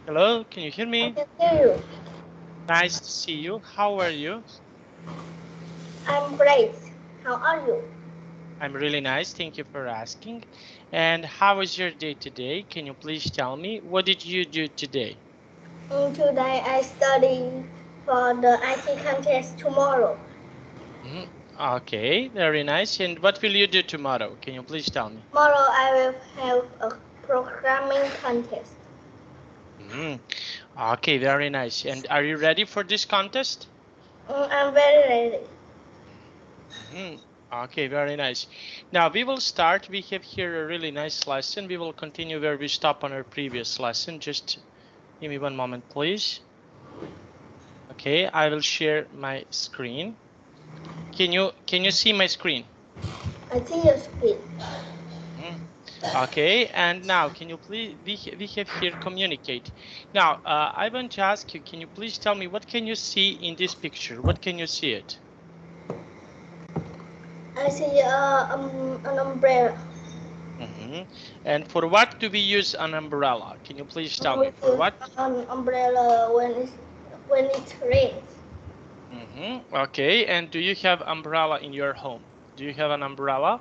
Hello, can you hear I me? can hear you. Nice to see you. How are you? I'm great. How are you? I'm really nice. Thank you for asking. And how was your day today? Can you please tell me what did you do today? Today I study for the IT contest tomorrow. Mhm. Okay, very nice. And what will you do tomorrow? Can you please tell me? Tomorrow I will have a programming contest. Mhm. Okay, very nice. And are you ready for this contest? I'm very ready. Mhm. Okay, very nice. Now we will start. We have here a really nice lesson. We will continue where we stopped on our previous lesson. Just give me one moment, please. Okay, I will share my screen. Can you see my screen? I see your screen. Mhm. Okay, and now can you please we have here communicate. Now, I want to ask you, can you please tell me what can you see in this picture? What can you see it? I see an umbrella. And for what do we use an umbrella? Can you please tell We me for use what? an umbrella when it rains. Okay, and do you have umbrella in your home? Do you have an umbrella?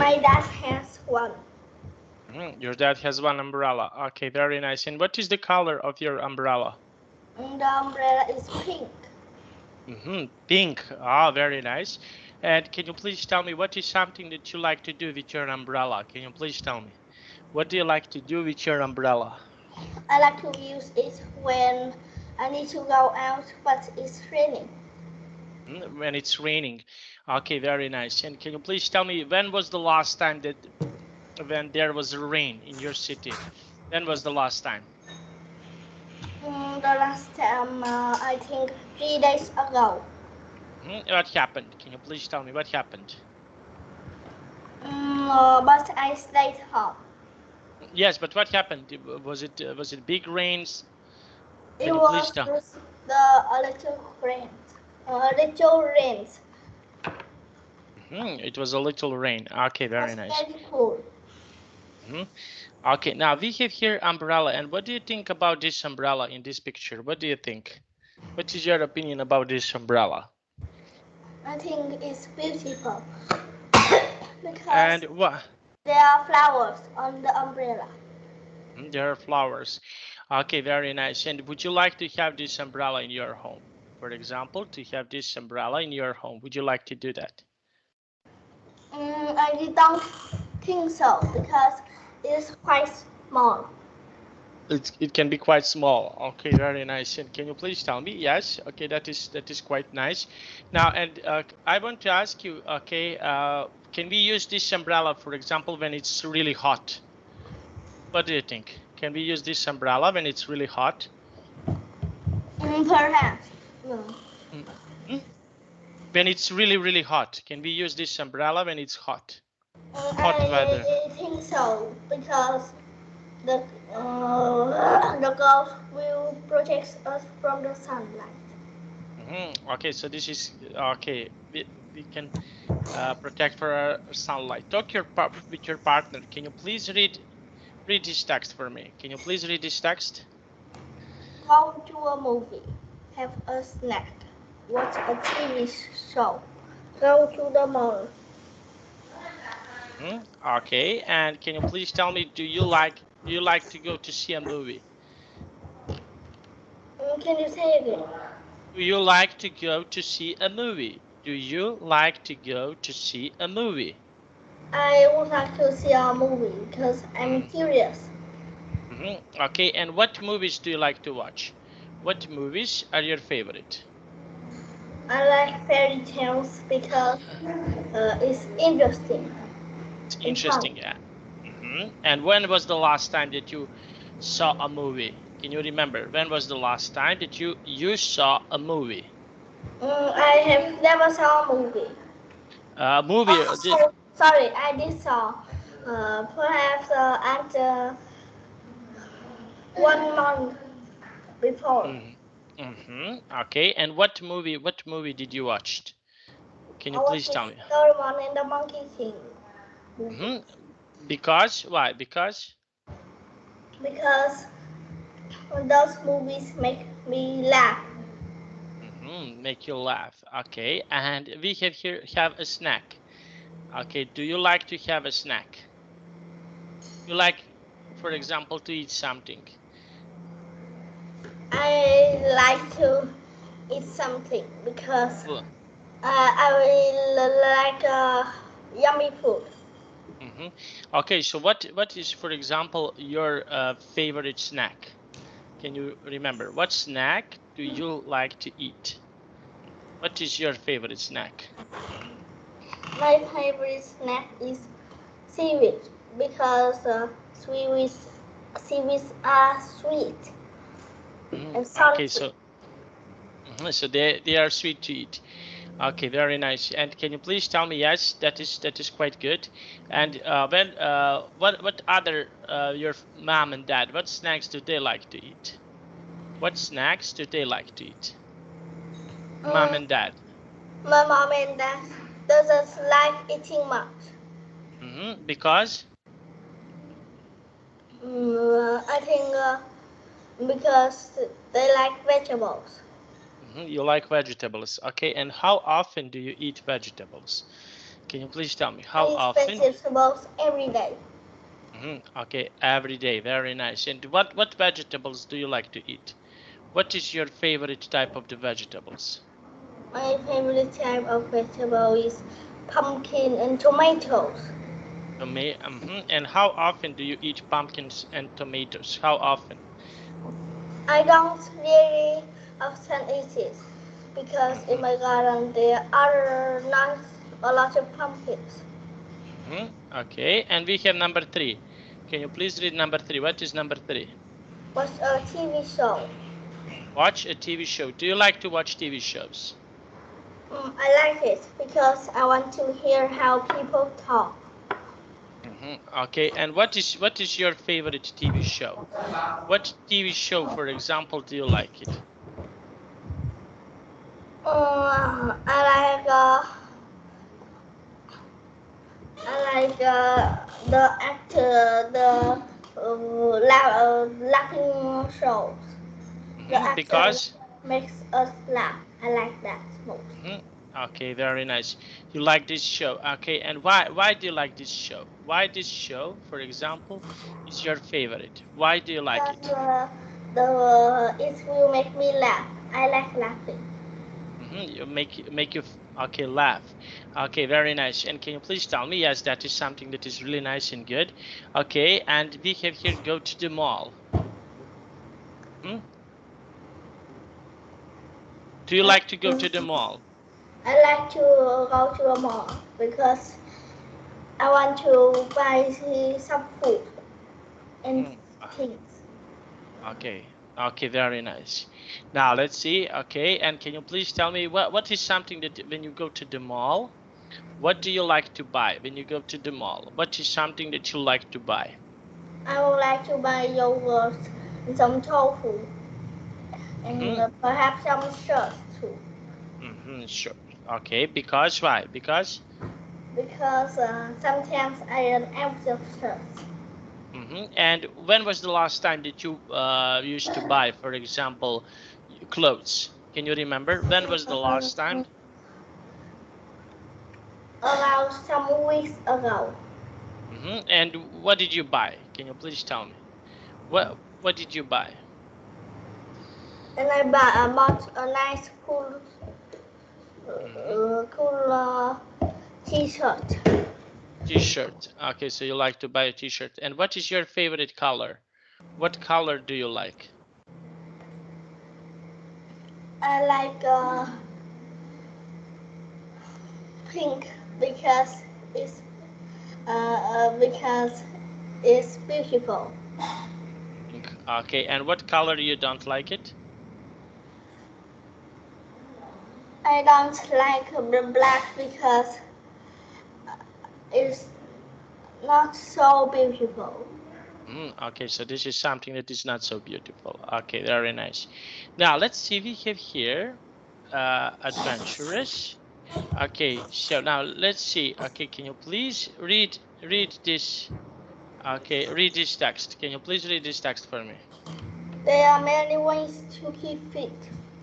My dad has one. Your dad has one umbrella. Okay, very nice. And what is the color of your umbrella? The umbrella is pink. Pink. Ah, very nice. And can you please tell me what is something that you like to do with your umbrella? Can you please tell me? What do you like to do with your umbrella? I like to use it when I need to go out, but it's raining. When it's raining. Okay, very nice. And can you please tell me when was the last time that when there was rain in your city? When was the last time? The last time, I think 3 days ago. What happened? Can you please tell me what happened? But I stayed home. Yes, but what happened? Was it big rains? It Can you please was tell? just a little rain. Little rains. It was a little rain. Okay, It very was nice. very cool. Mhm. Okay, now we have here umbrella. And what do you think about this umbrella in this picture? What do you think? What is your opinion about this umbrella? I think it's beautiful because And what? there are flowers on the umbrella. There are flowers. Okay, very nice. And would you like to have this umbrella in your home? For example, to have this umbrella in your home, would you like to do that? I don't think so because it's quite small. It can be quite small. Okay, very nice. And can you please tell me? Yes. Okay, that is quite nice. Now, and I want to ask you. Okay, can we use this umbrella, for example, when it's really hot? What do you think? Can we use this umbrella when it's really hot? Perhaps. No. Mhm. When it's really, really hot, can we use this umbrella when it's hot? Hot weather. I think so because the the ghost will protect us from the sunlight. Okay, so this is okay. We can protect for our sunlight. Talk with your partner. Can you please read this text for me? Can you please read this text? Go to a movie, have a snack, watch a TV show, go to the mall. Okay, and can you please tell me, do you like to go to see a movie? Can you say again? Do you like to go to see a movie? Do you like to go to see a movie? I would like to see a movie because I'm Mm-hmm. curious. Okay, and what movies do you like to watch? What movies are your favorite? I like fairy tales because it's interesting It's and fun. interesting, yeah. And when was the last time that you saw a movie? Can you remember? When was the last time that you saw a movie? I have never saw a movie. Movie. Oh, sorry, I did saw. Perhaps at 1 month before. Okay, and what movie? What movie did you watch? Can I you was please with tell me? Doraemon and the Monkey King movie hmm Because why? Because because Those movies make me laugh. Make you laugh. Okay, and we have a snack. Okay, do you like to have a snack? You like, for example, to eat something. I like to eat something because Well, I really like yummy food. Okay, so what is, for example, your favorite snack? Can you remember? What snack do you like to eat? What is your favorite snack? My favorite snack is seaweed because seaweeds are sweet and Okay, salty. so they are sweet to eat. Okay, very nice. And can you please tell me? Yes, that is quite good. And what other your mom and dad? What snacks do they like to eat? What snacks do they like to eat? Mom Mm, and dad. my mom and dad doesn't like eating much. Because I think because they like vegetables. you like vegetables. Okay, and how often do you eat vegetables? Can you please tell me I how eat often? vegetables every day. Okay, every day. Very nice. And what vegetables do you like to eat? What is your favorite type of the vegetables? My favorite type of vegetable is pumpkin and tomatoes. And how often do you eat pumpkins and tomatoes? How often? I don't really often eat it because in Mhm, my garden there are not a lot of pumpkins. Okay, and we have number three. Can you please read number three? What is number three? Watch a TV show. Watch a TV show. Do you like to watch TV shows? I like it because I want to hear how people talk. Okay, and what is your favorite TV show? What TV show, for example, do you like it? I like the actor, the laughing shows. The actor Because makes us laugh. I like that most. mhm, okay, very nice. You like this show. Okay, and why do you like this show? Why this show, for example, is your favorite? Why do you like Because it? it will make me laugh. I like laughing. You make you okay laugh. Okay, very nice. And can you please tell me? Yes, that is something that is really nice and good. Okay, and we have here go to the mall. Hmm? Do you like to go to the mall? I like to go to a mall because I want to buy some food and Mhm. things. Okay. Okay, very nice. Now let's see. Okay, and can you please tell me what is something that when you go to the mall, what do you like to buy when you go to the mall? What is something that you like to buy? I would like to buy yogurt and some tofu and Mm-hmm. perhaps some shirts too. Sure. Okay, because why? Because Because sometimes I earn empty shirts. and when was the last time that you used to buy, for example, clothes? Can you remember? When was the last time? Um, About some weeks ago, And what did you buy? Can you please tell me? What did you buy? and bought a nice Mm-hmm. cool t-shirt. T-shirt. Okay, so you like to buy a t-shirt. And what is your favorite color? What color do you like? I like pink because it's because it's beautiful. Pink. Okay, and what color you don't like it? I don't like the black because it's not so beautiful. Okay, so this is something that is not so beautiful. Okay, very nice. Now let's see. We have here adventurous. Okay, so now let's see. Okay, can you please read this? Okay, read this text. Can you please read this text for me? There are many ways to keep fit.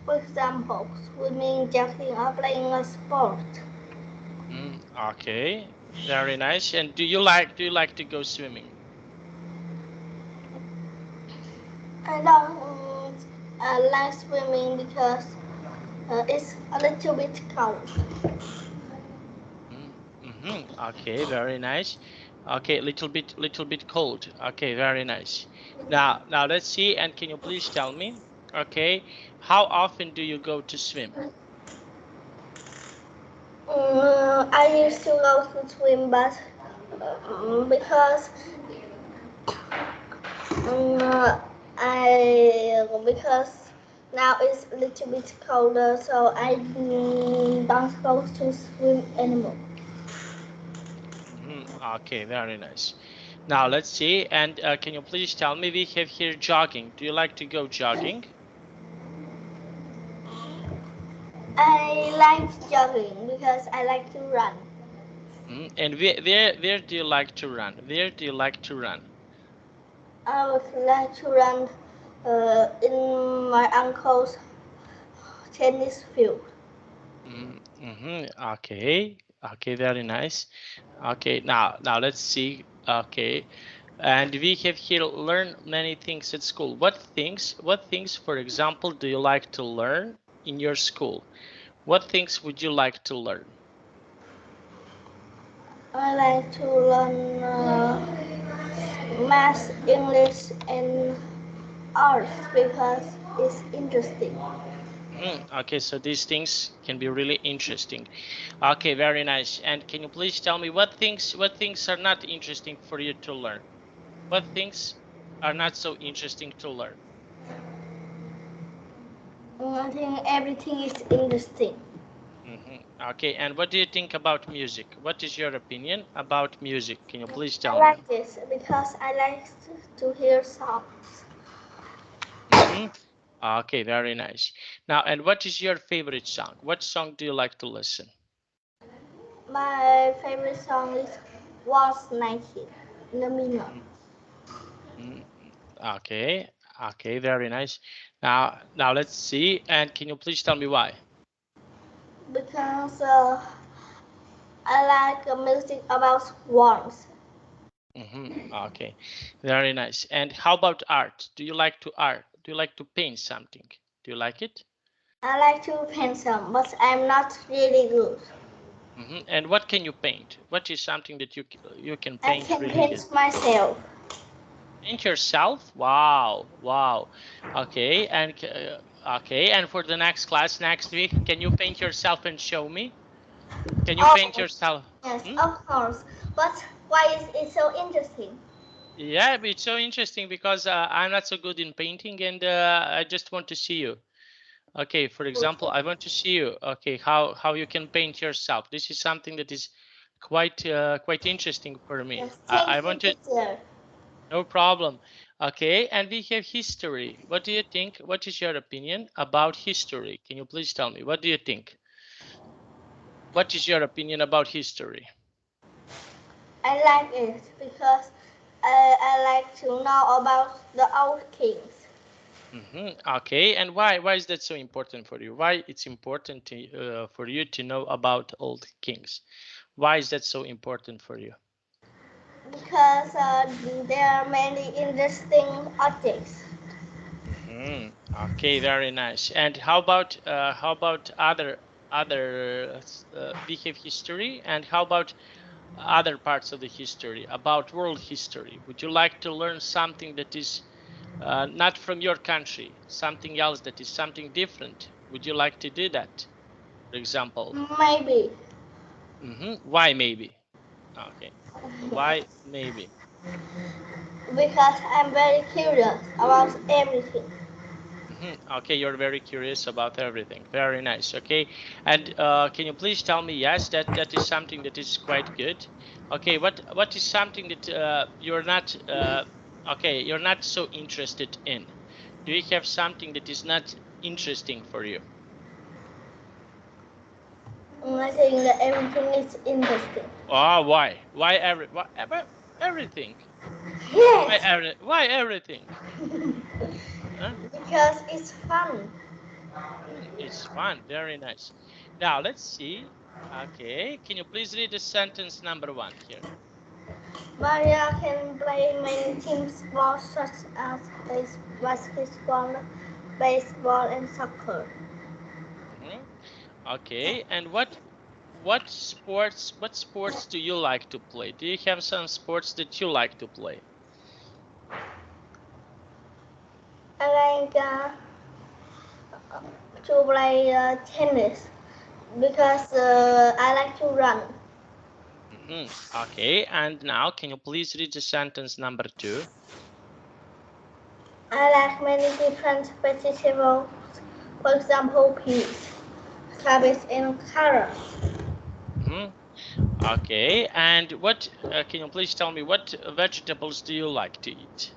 For example, swimming, jogging, or playing a sport. Okay, very nice. And do you like to go swimming? I don't like swimming because it's a little bit cold. Okay, very nice. Okay, little bit cold. Okay, very nice. Now let's see. And can you please tell me? Okay, how often do you go to swim? I used to go to swim, but because because now it's a little bit colder, so I don't go to swim anymore. Okay, very nice. Now let's see. And can you please tell me? We have here jogging. Do you like to go jogging? I like jogging because I like to run. And where do you like to run? Where do you like to run? I would like to run in my uncle's tennis field. Okay. Okay, very nice. Okay, now let's see. Okay, and we have here learn many things at school. What things, for example, do you like to learn in your school? What things would you like to learn? I like to learn math, English, and arts because it's interesting. Okay, so these things can be really interesting. Okay, very nice. And can you please tell me what things are not interesting for you to learn? What things are not so interesting to learn? I think everything is interesting. Okay, and what do you think about music? What is your opinion about music? Can you please I tell me? like this because I like to hear songs. Mm-hmm. Okay, very nice. Now, and what is your favorite song? What song do you like to listen? My favorite song is Was 19 in the minor Mm, Okay, okay, very nice. Now let's see. And can you please tell me why? because I like music about swans. Okay, very nice. And how about art? Do you like to art? Do you like to paint something? Do you like it? I like to paint some, but I'm not really good. And what can you paint? What is something that you can I paint can really good? paint myself. Paint yourself? Wow, wow. Okay, and okay, and for the next class next week, can you paint yourself and show me? Can you paint Oh, yourself? yes, Hmm? of course. But why is it so interesting? Yeah, but it's so interesting because I'm not so good in painting, and I just want to see you. Okay, for example, Okay. I want to see you. Okay, how you can paint yourself. This is something that is quite interesting for me. Yes, I thank you, want to. teacher. No problem. Okay, and we have history. What do you think? What is your opinion about history? Can you please tell me? What do you think? What is your opinion about history? I like it because I like to know about the old kings. Okay, and why is that so important for you? Why it's important for you to know about old kings? Why is that so important for you? Because there are many interesting objects. Okay, very nice. And how about other we have history, and how about other parts of the history, about world history? Would you like to learn something that is not from your country, something else that is something different? Would you like to do that? For example, Maybe. why maybe? Okay, why maybe? Because I'm very curious about everything. Okay, you're very curious about everything. Very nice. Okay, and can you please tell me? Yes, that is something that is quite good. Okay, what is something that you're not okay, you're not so interested in? Do you have something that is not interesting for you? I think that everything is interesting. Oh, why? Why everything? Yes, Why everything? Huh? Because it's fun. It's fun. Very nice. Now let's see. Okay, can you please read the sentence number 1 here? Maria can play many team sports such as basketball, baseball, and soccer. Mhm. Okay, and what sports do you like to play? Do you have some sports that you like to play? I like to play tennis because I like to run. Okay, and now can you please read the sentence number 2? I like many different vegetables, for example, peas, cabbage, and carrots. Okay, and what can you please tell me what vegetables do you like to eat?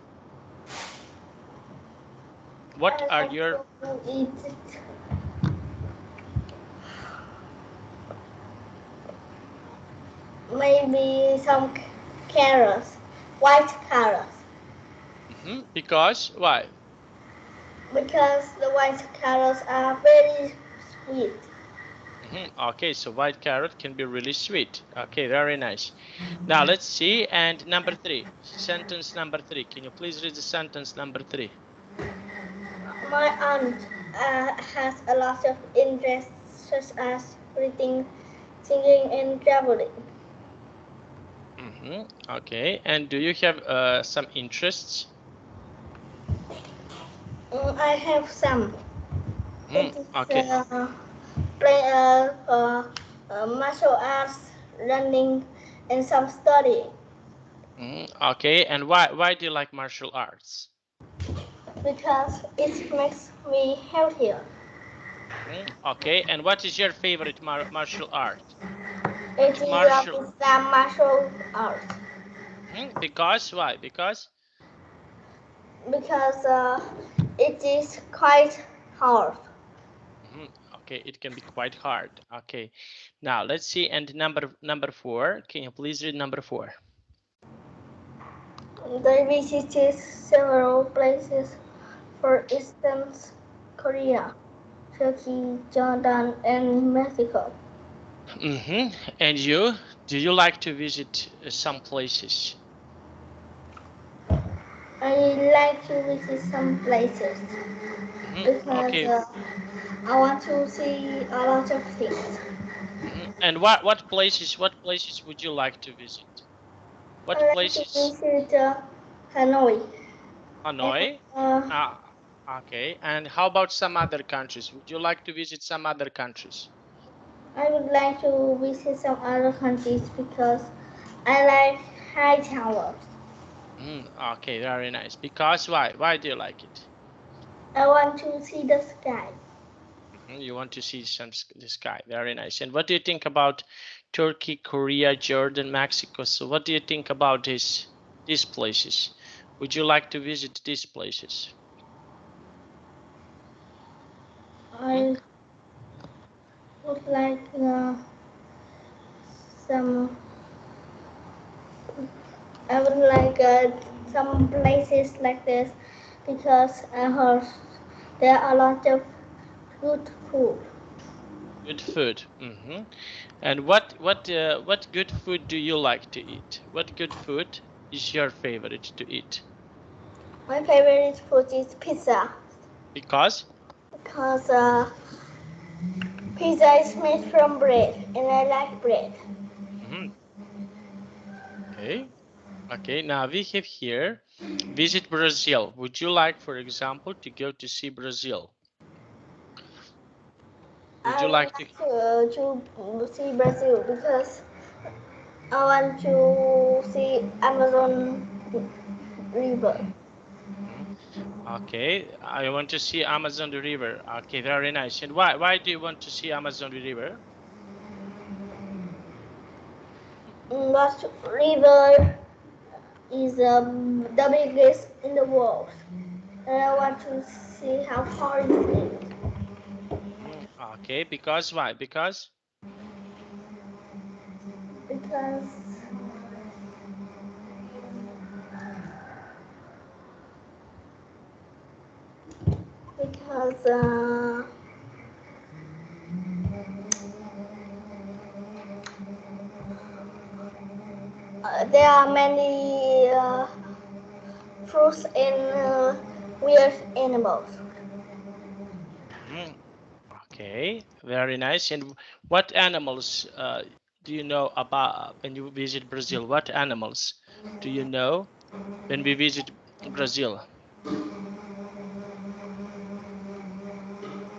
What I are like your to eat maybe some carrots, white carrots, because why? because the white carrots are very sweet. Okay, so white carrot can be really sweet. Okay, very nice. Now let's see. And number 3, sentence number 3. Can you please read the sentence number 3? My aunt has a lot of interests such as reading, singing, and traveling. Okay, and do you have some interests? I have some. It is Okay. play martial arts, running, and some study. Okay, and why do you like martial arts? Because it makes me healthier. Okay, and what is your favorite martial art? It Which is martial? Islam martial art Because why? because it is quite hard. Okay, it can be quite hard. Okay, now let's see. And number 4. Can you please read number 4? They visited several places, for instance, Korea, Turkey, Jordan, and Mexico. And you? Do you like to visit some places? I like to visit some places because Okay. I want to see a lot of things. And what places would you like to visit? What I like to places? visit Hanoi. And, Hanoi? Ah, okay. And how about some other countries? Would you like to visit some other countries? I would like to visit some other countries because I like high towers. Okay, very nice. Because why? Why do you like it? I want to see the sky. You want to see the sky. Very nice. And what do you think about Turkey, Korea, Jordan, Mexico? So what do you think about these places? Would you like to visit these places? I would like some. I would like some places like this because I heard there are a lot of good food. Good food. And what good food do you like to eat? What good food is your favorite to eat? My favorite food is pizza Because because pizza is made from bread and I like bread. mhm, okay. Okay, now we have here visit Brazil. Would you like, for example, to go to see Brazil? Would I you would like to? like to see Brazil because I want to see Amazon River. Mhm. Okay, I want to see Amazon River. Okay, very nice. And why do you want to see Amazon River? That river is the biggest in the world. And I want to see how far it is Okay, because why? because because there are many fruits and weird animals. Mm, okay, very nice. And what animals do you know about when you visit Brazil? What animals do you know when we visit Brazil?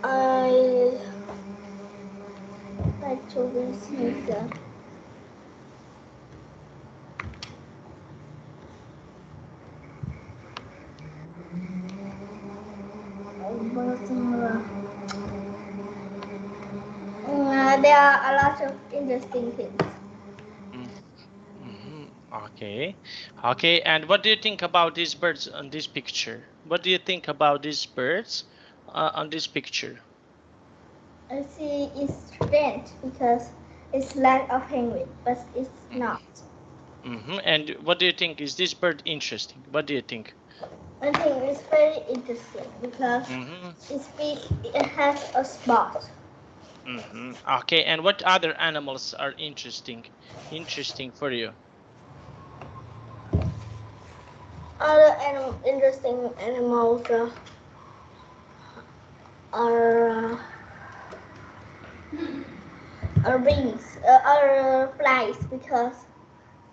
I like to visit Brazil. There are a lot of interesting things. Mm, okay, okay. And what do you think about these birds on this picture? What do you think about these birds on this picture? I see it's strange because it's like a penguin, but it's Mm-hmm. not. And what do you think? Is this bird interesting? What do you think? I think it's very interesting because Mm-hmm. it's big, it has a spot. Okay, and what other animals are interesting for you? Other interesting animals are bees, are flies because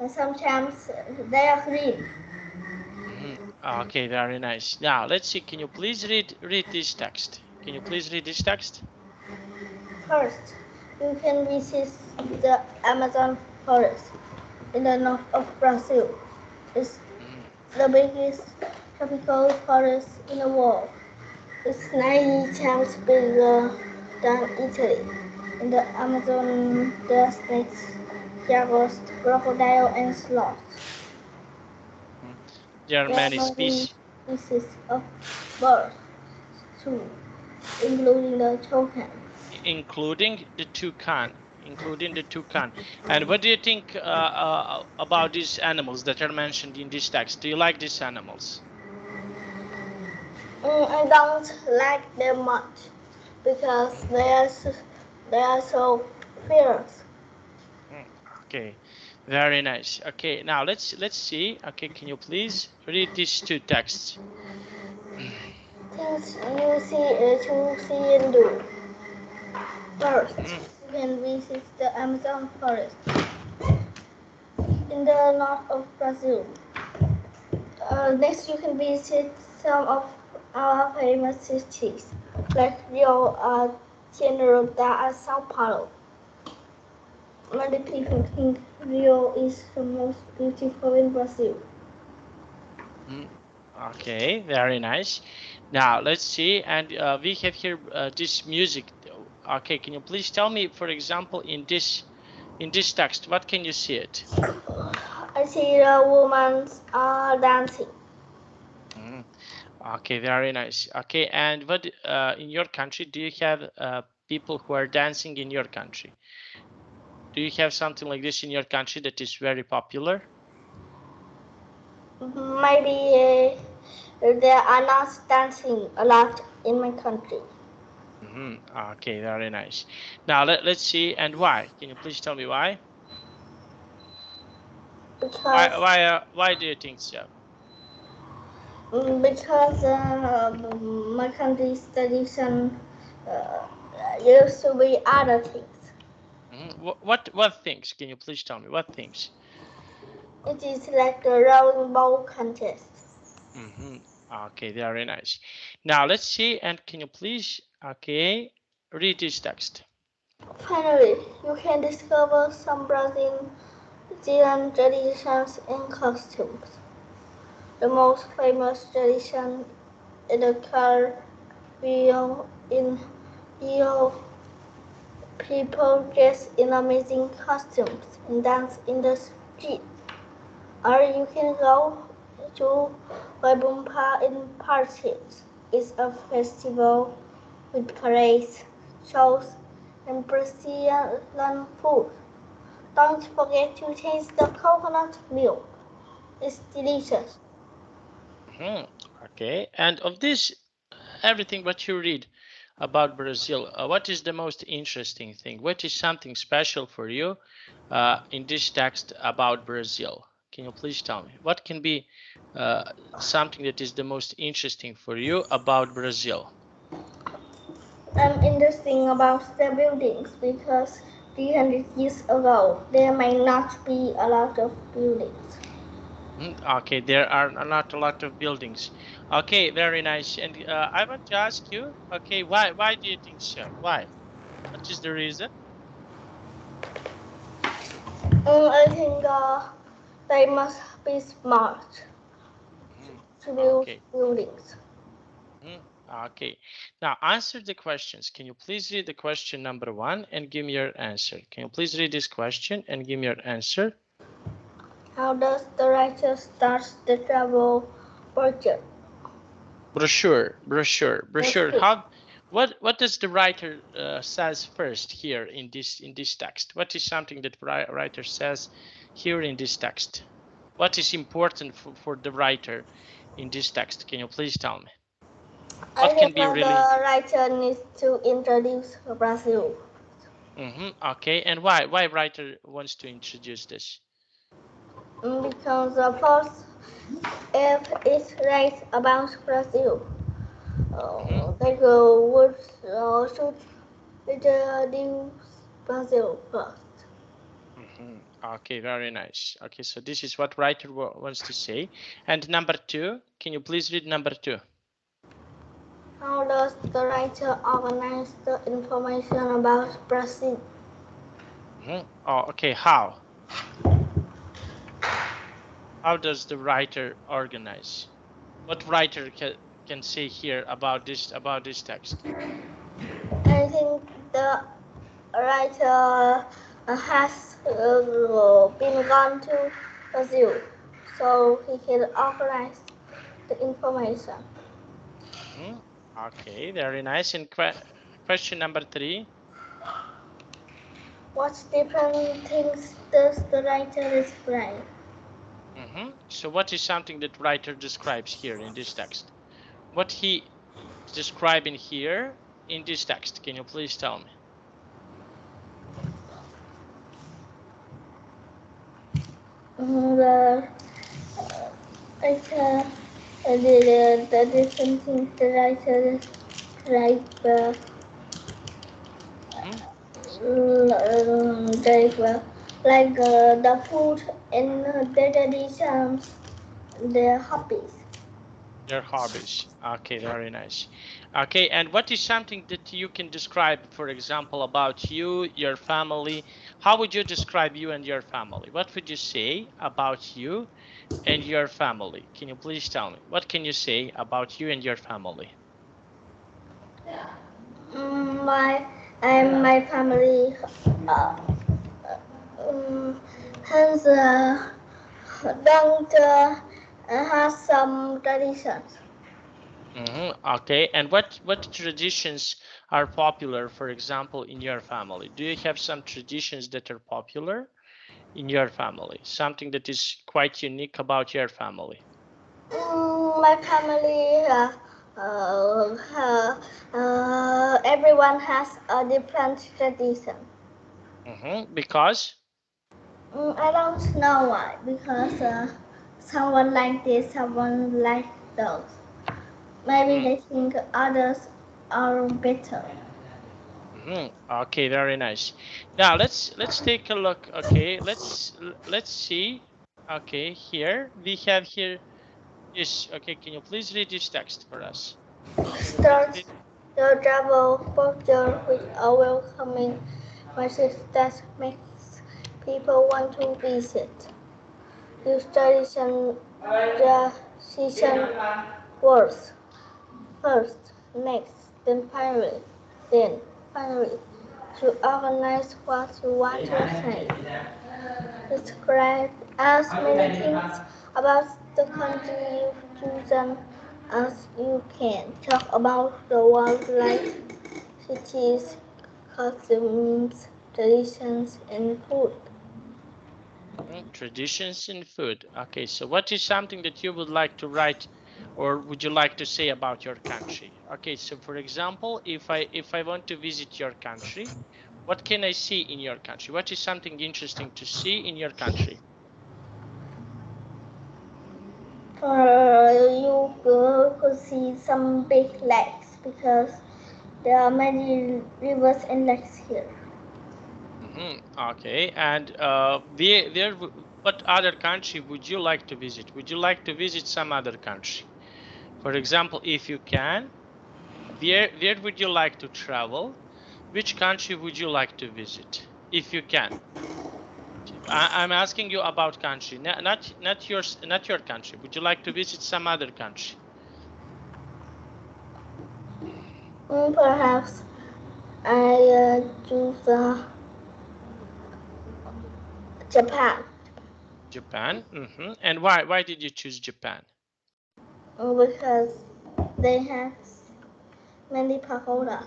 sometimes they are green. Mhm. Okay, very nice. Now let's see. Can you please read this text? Can you please read this text? First, you can visit the Amazon forest in the north of Brazil. It's Mhm. the biggest tropical forest in the world. It's 90 times bigger than Italy. In the Amazon, there are snakes, jaguars, crocodile, and sloths. Mhm. There are There are many many species, species of birds too, including the toucan. including the toucan. And what do you think about these animals that are mentioned in this text? Do you like these animals? I don't like them much because Mhm. they are so fierce. Mm, okay, very nice. Okay, now let's see. Okay, can you please read these two texts? Things to see and do. First, Mhm. you can visit the Amazon forest in the north of Brazil. Next, you can visit some of our famous cities like Rio de Janeiro and Sao Paulo. Many people think Rio is the most beautiful in Brazil. Mm, okay, very nice. Now let's see, and we have here this music. Okay, can you please tell me, for example, in this text, what can you see it? I see the women are dancing. Mm, okay, very nice. Okay, and what in your country do you have people who are dancing in your country? Do you have something like this in your country that is very popular? Maybe there are not dancing a lot in my country Okay, very nice. Now let's see, and why? Can you please tell me why? because Why do you think so? because my country's tradition uh, used to be other things. What things? Can you please tell me what things? It is like the rowing boat contest. hmm Okay, very nice. Now let's see, and can you please, okay, read this text? Finally, you can discover some Brazilian traditions and costumes. The most famous tradition is the carnival in Rio. People dress in amazing costumes and dance in the street. Or you can go to Wabumpa in Paris. It's a festival with parades, shows, and Brazilian food. Don't forget to taste the coconut milk. It's delicious. hmm Okay, and of this everything what you read about Brazil, what is the most interesting thing? What is something special for you in this text about Brazil? Can you please tell me? What can be something that is the most interesting for you about Brazil? Interesting about the buildings because 300 years ago there may not be a lot of buildings. Okay, there are not a lot of buildings. Okay, very nice. And I want to ask you, okay, why do you think so? Why? What is the reason? I think they must be smart to build Okay. buildings. Okay. Now answer the questions. Can you please read the question number 1 and give me your answer? Can you please read this question and give me your answer? How does the writer start the travel brochure? Brochure. How? What does the writer says first here in this text? What is something that writer says here in this text? What is important for the writer in this text? Can you please tell me? I What think can be that really? the writer needs to introduce Brazil. Okay, and why writer wants to introduce this? Because first, if it writes about Brazil, they would should introduce Brazil first. Okay, very nice. Okay, so this is what writer wants to say. And number 2, can you please read number 2? How does the writer organize the information about Brazil? Oh, okay. How? How does the writer organize? What writer can say here about this text? I think the writer has been gone to Brazil, so he can organize the information. Okay, very nice. And question number 3. What different things does the writer describe? So what is something that writer describes here in this text? What he describing here in this text? Can you please tell me? The writer, the different things the writer describe like the food and their traditions, their hobbies. Their hobbies. Okay, very nice. Okay, and what is something that you can describe, for example, about you, your family? How would you describe you and your family? What would you say about you and your family? Can you please tell me? What can you say about you and your family? My and my family uh, has don't has some traditions. Okay, and what traditions are popular, for example, in your family? Do you have some traditions that are popular in your family? Something that is quite unique about your family? My family, everyone has a different tradition. Because? I don't know why, because someone like this, someone like those. Maybe they think others are better. Okay, very nice. Now let's take a look. Okay, let's see. Okay, here we have here this. Okay, can you please read this text for us? Can you please Start read? the travel picture with a welcoming message that makes people want to visit. Use tradition, transition words first, next, then finally, to organize what you want to say. Describe as many things about the country you've chosen as you can. Talk about the wildlife, cities, customs, traditions, and food. Traditions in food. Okay, so what is something that you would like to write or would you like to say about your country? Okay, so for example, if I want to visit your country, what can I see in your country? What is something interesting to see in your country? You could see some big lakes because there are many rivers and lakes here. Okay, and what other country would you like to visit? Would you like to visit some other country? For example, if you can, where would you like to travel? Which country would you like to visit if you can? I'm asking you about country, not your country. Would you like to visit some other country? Perhaps I choose Japan Japan. And why did you choose Japan? because they have many pagoda.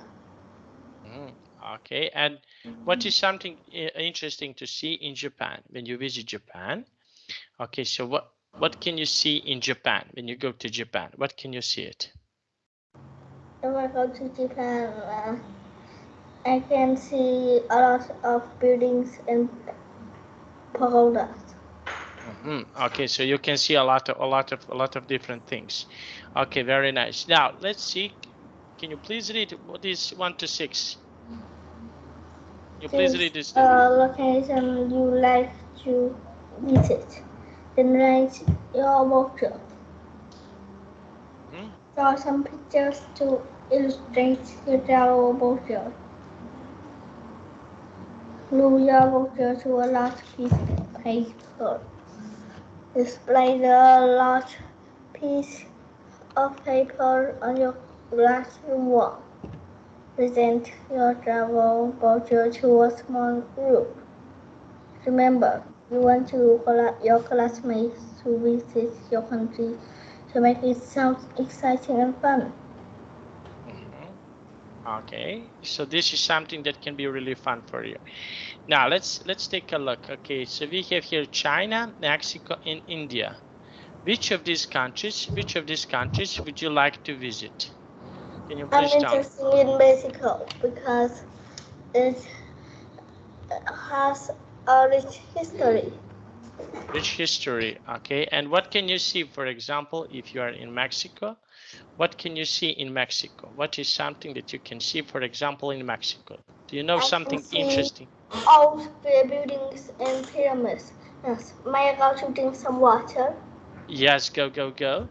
Okay, and what is something interesting to see in Japan when you visit Japan? Okay, so what can you see in Japan when you go to Japan? What can you see it? If I go to Japan, I can see a lot of buildings and pagodas. Okay, so you can see a lot of different things. Okay, very nice. Now let's see. Can you please read what is 1 to 6? Can you please Choose read this? a location you like to visit. Then write your voucher. Draw some pictures to illustrate your travel voucher. Glue your voucher to a large piece of paper. Display the large piece of paper on your classroom wall. Present your travel voucher to a small group. Remember, you want your classmates to visit your country to make it sound exciting and fun. Okay, so this is something that can be really fun for you. Now let's take a look. Okay, so we have here China, Mexico, and India. Which of these countries would you like to visit? Can you I'm please tell me? interested in Mexico because it has a rich history. Rich history, okay. And what can you see, for example, if you are in Mexico? What can you see in Mexico? What is something that you can see, for example, in Mexico? Do you know I can something see interesting? old buildings and pyramids. Yes, may I go to drink some water? Yes, go, go, go.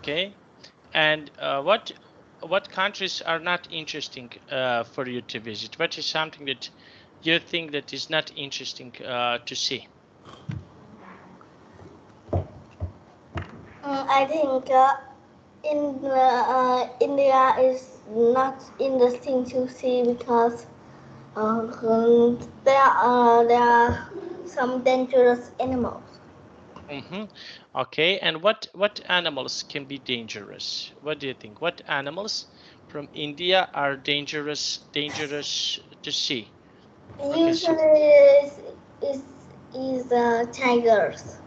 Okay. And what countries are not interesting for you to visit? What is something that you think that is not interesting to see? I think India is not interesting to see because there are some dangerous animals. Mm-hmm. Okay, and what animals can be dangerous? What do you think? What animals from India are dangerous to see? Okay, so Usually is tigers,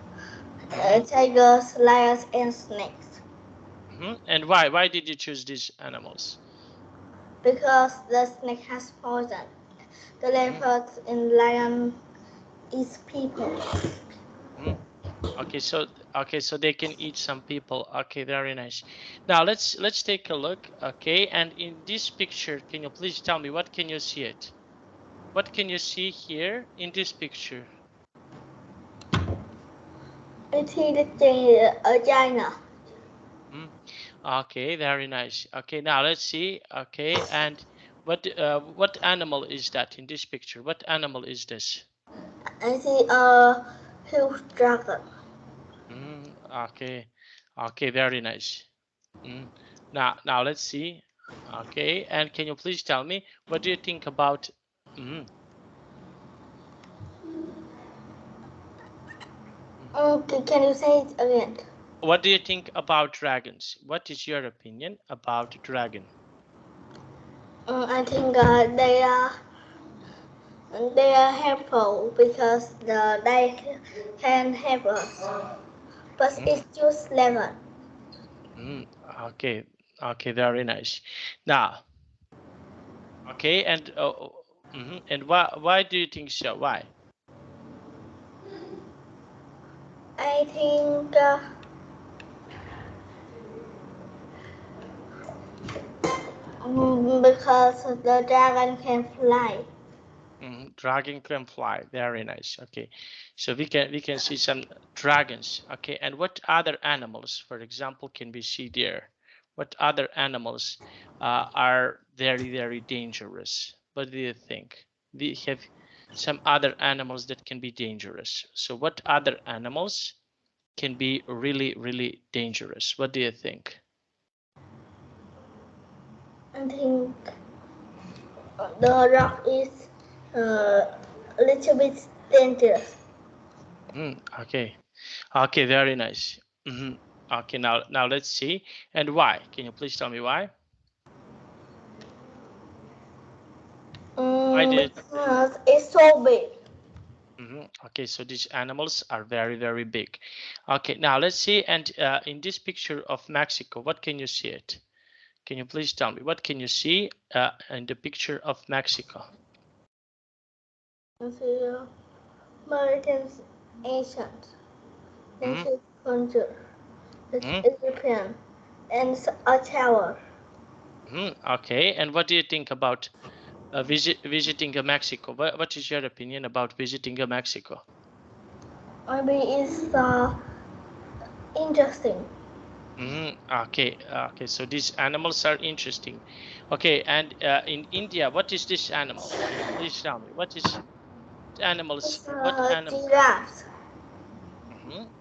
mm-hmm, tigers, lions, and snakes mm-hmm. And why did you choose these animals? because the snake has poison. The Mm-hmm, leopard and lion is people. mm-hmm. Okay, so they can eat some people. Okay, very nice. Now let's take a look. Okay, and in this picture, can you please tell me what can you see it? What can you see here in this picture? It is China. Mm. Okay, very nice. Okay, now let's see. Okay, and what animal is that in this picture? What animal is this? I see a huge dragon. Mm, okay, okay, very nice. Mm. Now let's see. Okay, and can you please tell me what do you think about? Mm, mm. Can you say it again? What do you think about dragons? What is your opinion about dragon? I think they are helpful because they can help us, but Mm, it's just lemon. mm, okay, okay, very nice. Now, okay, and why do you think so? Why? I think because the dragon can fly. Dragon can fly. Very nice. Okay, so we can see some dragons. Okay, and what other animals, for example, can we see there? What other animals are very dangerous? What do you think? We have some other animals that can be dangerous. So what other animals can be really dangerous? What do you think? I think the rock is a little bit dangerous Okay. Okay, very nice. Okay, now let's see. And why? Can you please tell me why? Why did? because it's so big. Okay, so these animals are very big. Okay, now let's see. And in this picture of Mexico, what can you see it? Can you please tell me what can you see in the picture of Mexico? The Americans ancient, Mm-hmm. ancient culture, it's Mm-hmm. European, and a tower. Okay, and what do you think about visiting Mexico? What is your opinion about visiting Mexico? Maybe it's interesting Okay, so these animals are interesting. Okay, and in India, what is this animal? Can you please tell me what is animals? it's What animal? giraffes.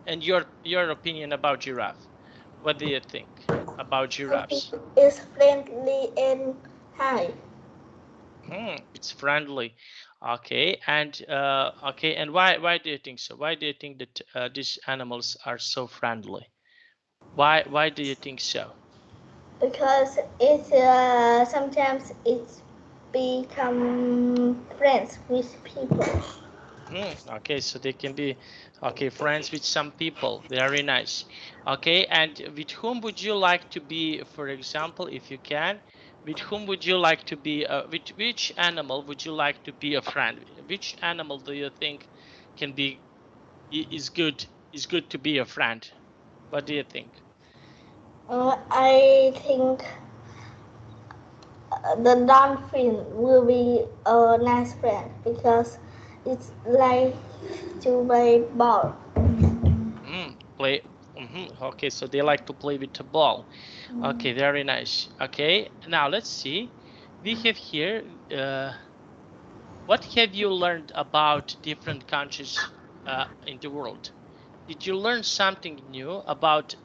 And your opinion about giraffe? What do you think about I think giraffes? it's friendly and high It's friendly. Okay, and why do you think so? Why do you think that these animals are so friendly? Why do you think so? because it's sometimes it's become friends with people. Okay, so they can be okay friends with some people. Very nice. Okay, and with whom would you like to be, for example, if you can? With whom would you like to be? With which animal would you like to be a friend? Which animal do you think can be is good to be a friend? What do you think? I think the dolphin will be a nice friend because it's like to play ball. Play. Okay, so they like to play with the ball. Okay, very nice. Okay, now let's see. We have here, what have you learned about different countries in the world? Did you learn something new about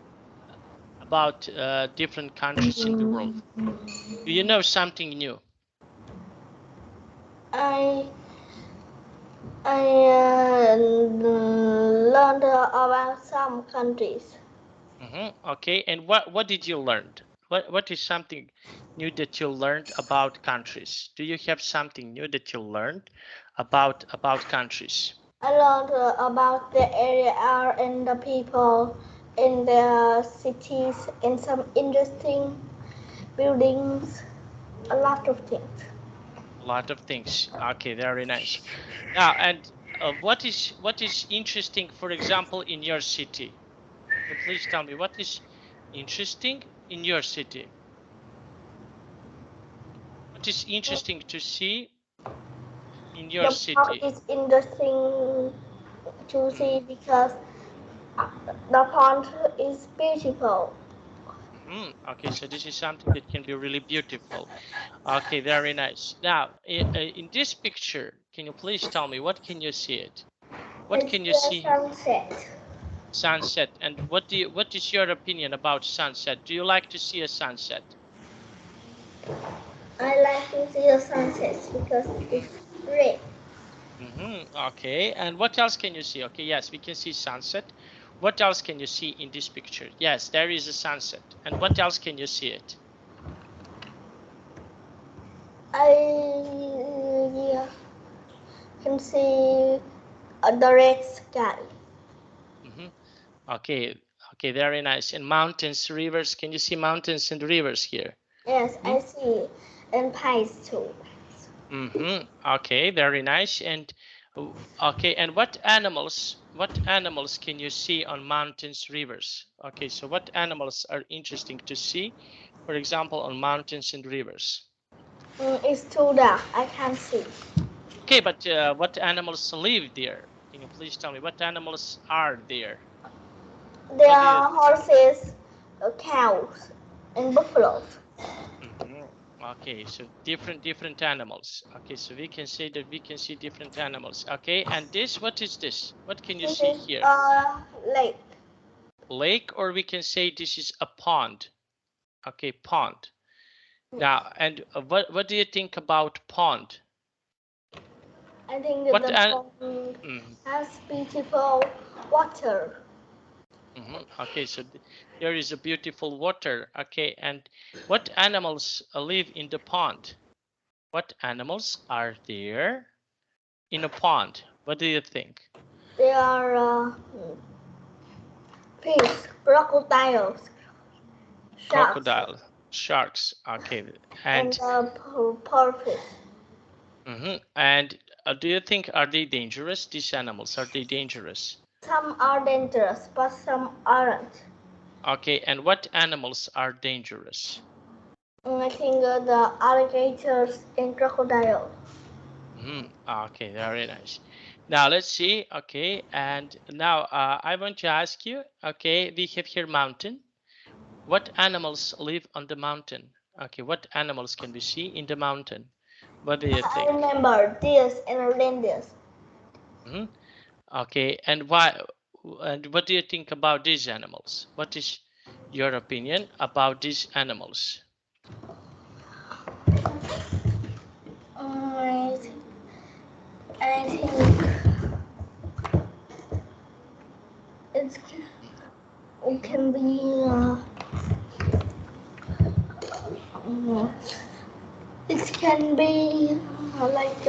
different countries in the world? Do you know something new? I learned about some countries. Okay, and what did you learn? What is something new that you learned about countries? Do you have something new that you learned about countries? I learned about the area and the people in the cities and some interesting buildings, a lot of things. A lot of things. Okay, very nice. Now, and what is interesting, for example, in your city? Can you please tell me what is interesting in your city? What is interesting to see in your The park city? is interesting to Mm-hmm. see because the pond is beautiful. Okay, so this is something that can be really beautiful. Okay, very nice. Now, in this picture, can you please tell me what can you see it? What It's can you the see? sunset. Sunset. And what is your opinion about sunset? Do you like to see a sunset? I like to see the sunsets because Mm-hmm. it's great. Okay, and what else can you see? Okay, yes, we can see sunset. What else can you see in this picture? Yes, there is a sunset. And what else can you see it? I can see the red sky. hmm Okay, okay, very nice. And mountains, rivers. Can you see mountains and rivers here? Yes, Hmm? I see, and pies too. Okay, very nice. And okay, and what animals can you see on mountains, rivers? Okay, so what animals are interesting to see, for example, on mountains and rivers? It's too dark. I can't see. Okay, but what animals live there? Can you please tell me what animals are there? There What do you are think? horses, cows, and buffaloes. hmm Okay, so different animals. Okay, so we can say that we can see different animals. Okay, and this, what is this? What can you This see is here? a lake. Lake, or we can say this is a pond. Okay, pond. Now, and what do you think about pond? I think What the an pond mm, has beautiful water. Okay, so there is a beautiful water. Okay, and what animals live in the pond? What animals are there in a pond? What do you think? There are fish, crocodiles, sharks, Crocodile, sharks. Okay, and and pearlfish. and do you think, are they dangerous? These animals, are they dangerous? Some are dangerous, but some aren't. Okay, and what animals are dangerous? I think the alligators and crocodiles. Okay, very nice. Now let's see. Okay, and now I want to ask you. Okay, we have here mountain. What animals live on the mountain? Okay, what animals can we see in the mountain? What do you I think? remember deers and reindeers. hmm Okay, and why? And what do you think about these animals? What is your opinion about these animals? I, I think it's, it Mhm. can be mm, it can be like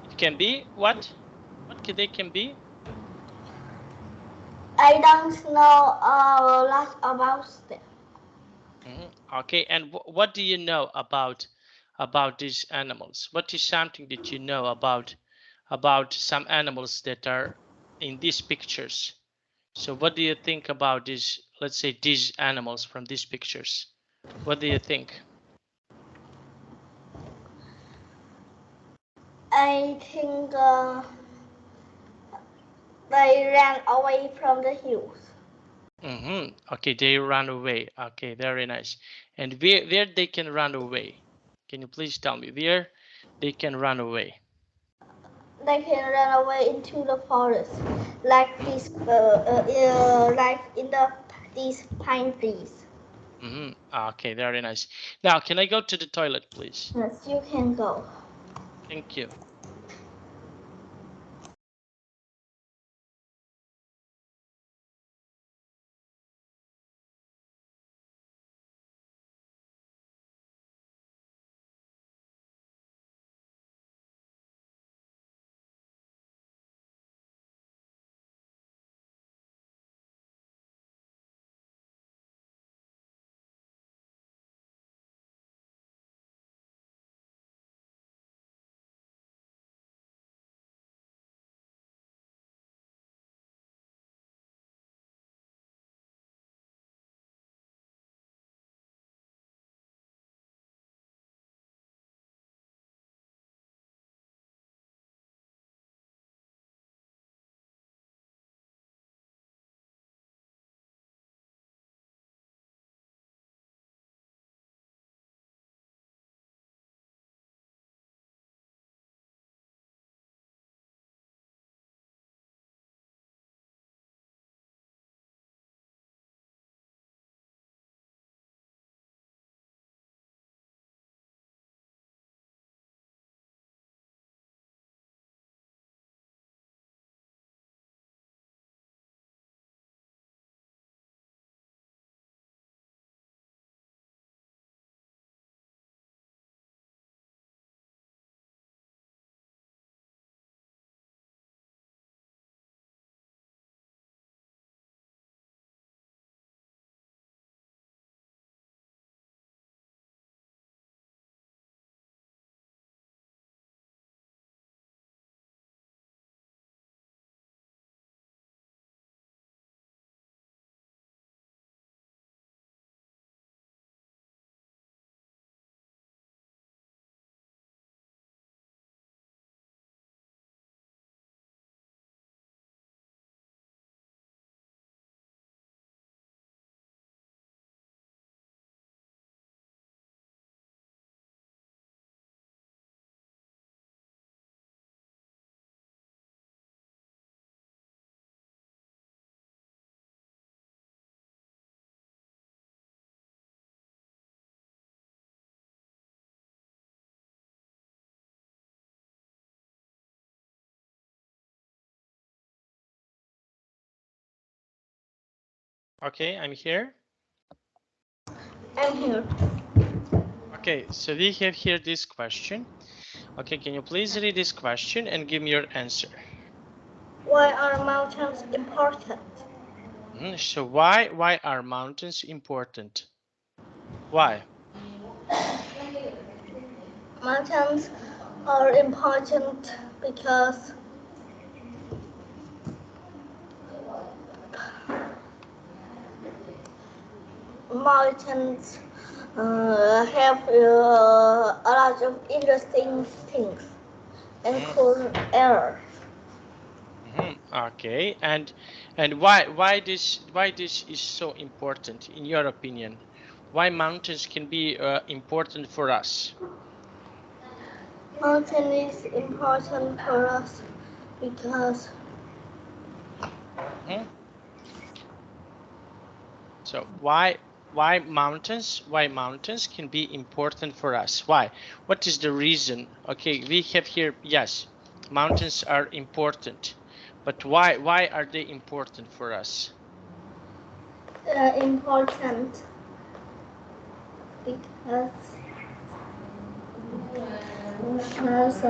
It can be what? What they can be? I don't know a lot about them. Okay, and what do you know about these animals? What is something that you know about some animals that are in these pictures? So what do you think about these, let's say, these animals from these pictures? What do you think? I think they ran away from the hills. Okay, they run away. Okay, very nice. And where they can run away? Can you please tell me where they can run away? They can run away into the forest, like this, like in these pine trees. Okay, very nice. Now, can I go to the toilet, please? Yes, you can go. Thank you. Okay, I'm here. I'm here. Okay, so we have here this question. Okay, can you please read this question and give me your answer? Why are mountains important? So why are mountains important? Why? Mountains are important because mountains have a lot of interesting things and Mm, cool air. Okay, and why this is so important in your opinion? Why mountains can be important for us? Mountain is important for us because Mhm. So why mountains can be important for us? Why? What is the reason? Okay, we have here, yes, mountains are important, but why are they important for us? important because because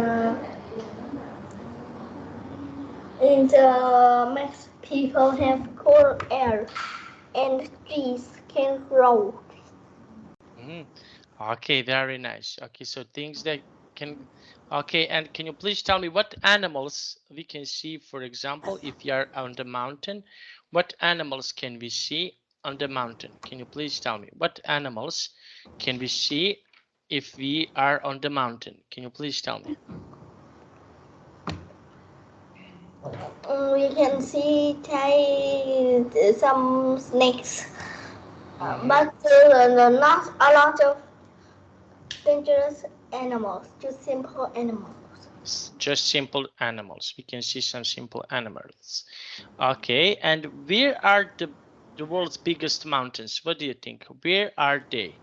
it makes people have cool air and trees can grow. Mhm. Okay, very nice. Okay, so things that can, okay, and can you please tell me what animals we can see, for example, if you are on the mountain, what animals can we see on the mountain? Can you please tell me what animals can we see if we are on the mountain? Can you please tell me? we can see some snakes, but not a lot of dangerous animals, just simple animals. Just simple animals. We can see some simple animals. Okay, and where are the world's biggest mountains? What do you think? Where are they?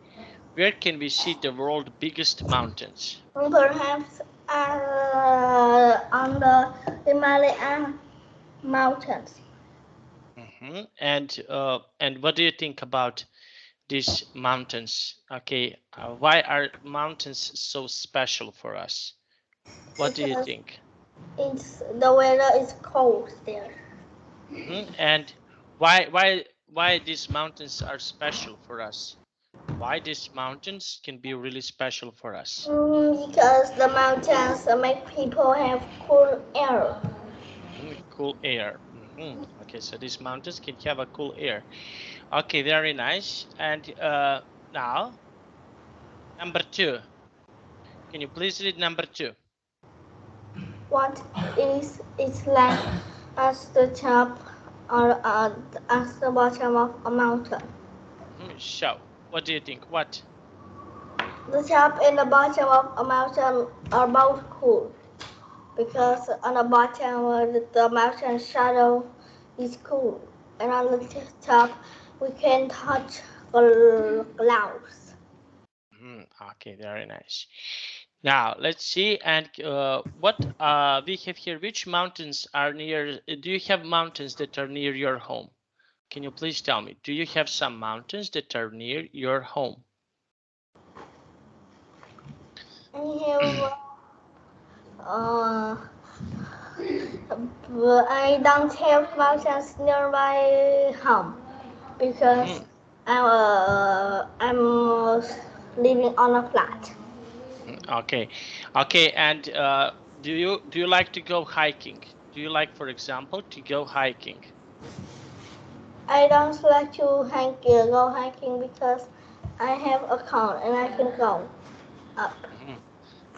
Where can we see the world's biggest mountains? Perhaps on the Himalayan mountains. And what do you think about these mountains? Okay, why are mountains so special for us? What do you Because think? the weather is cold there. And why these mountains are special for us? Why these mountains can be really special for us? Because the mountains make people have cool air. Cool air. Okay, so these mountains can have a cool air. Okay, very nice. And now, number 2. Can you please read number 2? What is its length as the top or at the bottom of a mountain? So, what do you think? What? The top and the bottom of a mountain are both cool because on the bottom the mountain shadow is cool, and on the top we can touch clouds. Okay, very nice. Now let's see. And what we have here? Which mountains are near? Do you have mountains that are near your home? Can you please tell me? Do you have some mountains that are near your home? I don't have mountains near my home because I'm living on a flat. Okay, okay. And do you like to go hiking? Do you like, for example, to go hiking? I don't like to go hiking because I have a car and I can go up.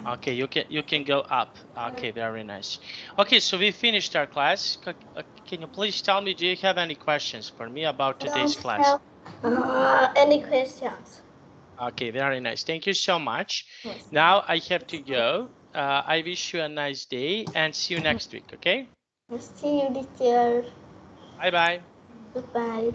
Okay, you can go up. Okay, very nice. Okay, so we finished our class. Can you please tell me, do you have any questions for me about I today's don't class? have any questions. Okay, very nice. Thank you so much. Yes. Now I have to go. I wish you a nice day and see you next week, okay? See you this year. Bye bye. Goodbye.